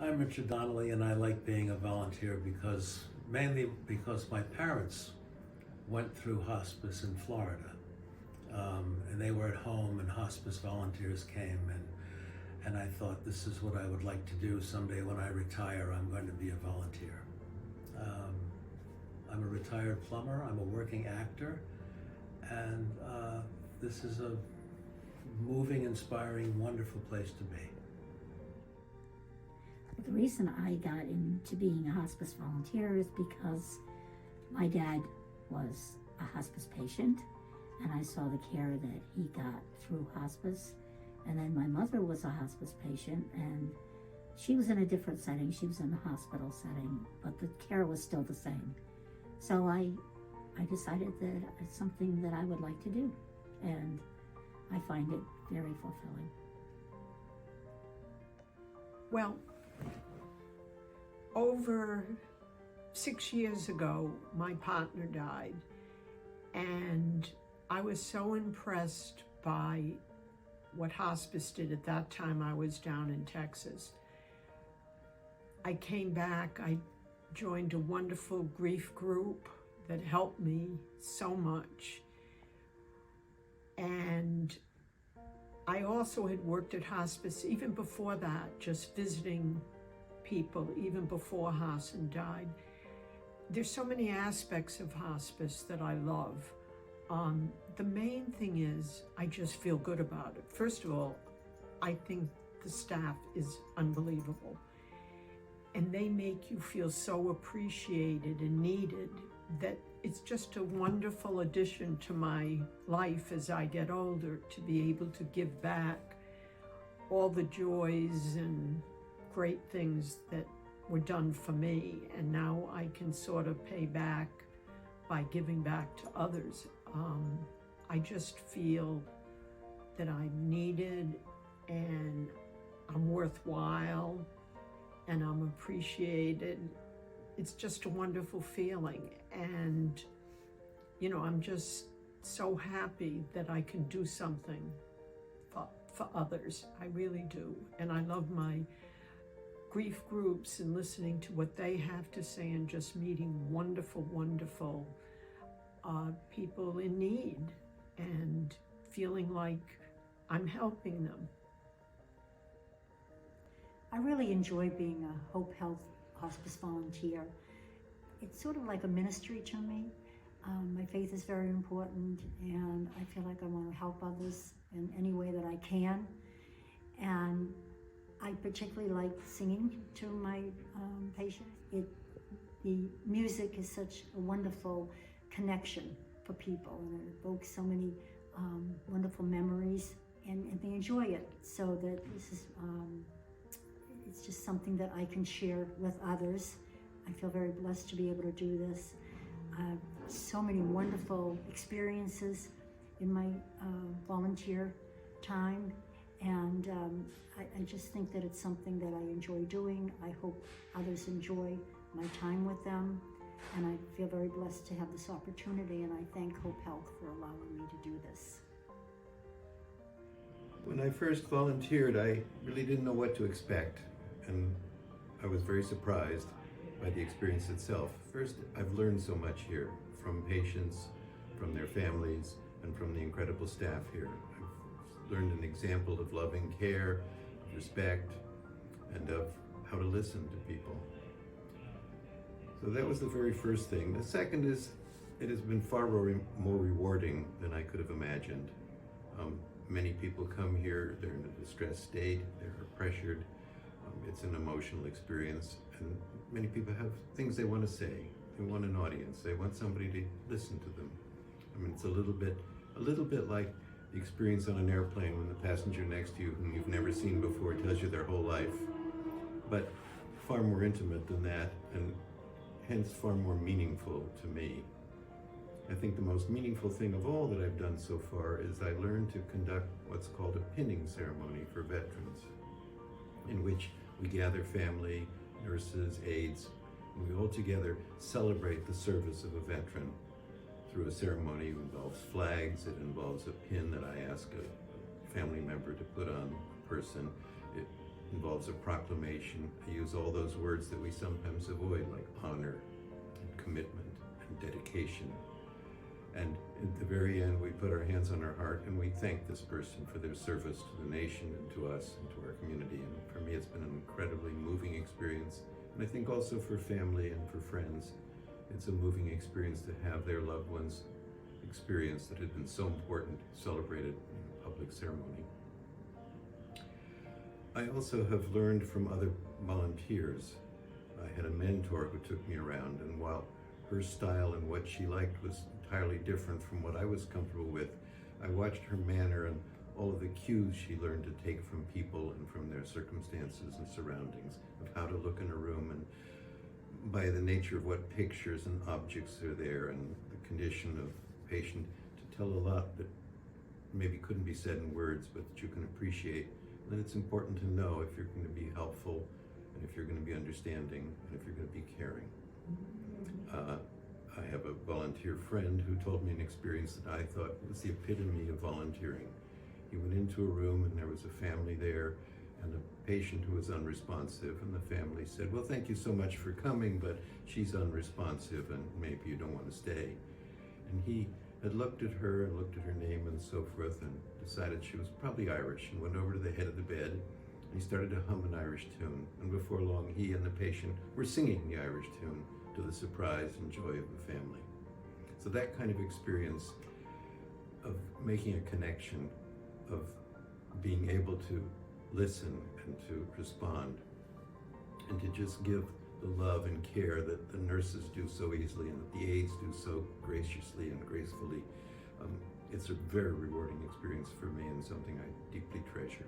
I'm Richard Donnelly, and I like being a volunteer mainly because my parents went through hospice in Florida. And they were at home and hospice volunteers came, and I thought, this is what I would like to do someday when I retire. I'm going to be a volunteer. I'm a retired plumber, I'm a working actor, and this is a moving, inspiring, wonderful place to be. The reason I got into being a hospice volunteer is because my dad was a hospice patient, and I saw the care that he got through hospice. And then my mother was a hospice patient, and she was in a different setting. She was in the hospital setting, but the care was still the same. So I decided that it's something that I would like to do, and I find it very fulfilling. Well, over 6 years ago, my partner died, and I was so impressed by what hospice did. At that time, I was down in Texas. I came back, I joined a wonderful grief group that helped me so much. And I also had worked at hospice even before that, just visiting people, even before Hassan died. There's so many aspects of hospice that I love. The main thing is, I just feel good about it. First of all, I think the staff is unbelievable. And they make you feel so appreciated and needed that it's just a wonderful addition to my life as I get older, to be able to give back all the joys and great things that were done for me. And now I can sort of pay back by giving back to others. I just feel that I'm needed and I'm worthwhile and I'm appreciated. It's just a wonderful feeling. And, you know, I'm just so happy that I can do something for others. I really do. And I love my grief groups and listening to what they have to say and just meeting wonderful, wonderful people in need and feeling like I'm helping them. I really enjoy being a HopeHealth hospice volunteer. It's sort of like a ministry to me. My faith is very important, and I feel like I want to help others in any way that I can. And I particularly like singing to my patients. The music is such a wonderful connection for people, and it evokes so many wonderful memories, and they enjoy it. So that this is it's just something that I can share with others. I feel very blessed to be able to do this. So many wonderful experiences in my volunteer time, and I just think that it's something that I enjoy doing. I hope others enjoy my time with them, and I feel very blessed to have this opportunity, and I thank HopeHealth for allowing me to do this. When I first volunteered, I really didn't know what to expect, and I was very surprised by the experience itself. First, I've learned so much here from patients, from their families, and from the incredible staff here. I've learned an example of loving care, of respect, and of how to listen to people. So that was the very first thing. The second is, it has been far more rewarding than I could have imagined. Many people come here, they're in a distressed state, they're pressured. It's an emotional experience, and many people have things they want to say. They want an audience. They want somebody to listen to them. I mean, it's a little bit like the experience on an airplane when the passenger next to you, whom you've never seen before, tells you their whole life, but far more intimate than that, and hence far more meaningful to me. I think the most meaningful thing of all that I've done so far is I learned to conduct what's called a pinning ceremony for veterans, in which we gather family, nurses, aides, and we all together celebrate the service of a veteran through a ceremony. It involves flags, it involves a pin that I ask a family member to put on a person. It involves a proclamation. I use all those words that we sometimes avoid, like honor, and commitment, and dedication. And at the very end, we put our hands on our heart and we thank this person for their service to the nation and to us and to our community. And for me, it's been an incredibly moving experience. And I think also for family and for friends, it's a moving experience to have their loved ones experience that had been so important, celebrated in a public ceremony. I also have learned from other volunteers. I had a mentor who took me around, and while her style and what she liked was entirely different from what I was comfortable with, I watched her manner and all of the cues she learned to take from people and from their circumstances and surroundings, of how to look in a room, and by the nature of what pictures and objects are there and the condition of the patient, to tell a lot that maybe couldn't be said in words, but that you can appreciate. And it's important to know if you're going to be helpful, and if you're going to be understanding, and if you're going to be caring. I have a volunteer friend who told me an experience that I thought was the epitome of volunteering. He went into a room and there was a family there and a patient who was unresponsive, and the family said, well, thank you so much for coming, but she's unresponsive and maybe you don't want to stay. And he had looked at her and looked at her name and so forth and decided she was probably Irish, and went over to the head of the bed and he started to hum an Irish tune. And before long, he and the patient were singing the Irish tune, to the surprise and joy of the family. So that kind of experience of making a connection, of being able to listen and to respond, and to just give the love and care that the nurses do so easily and that the aides do so graciously and gracefully, it's a very rewarding experience for me and something I deeply treasure.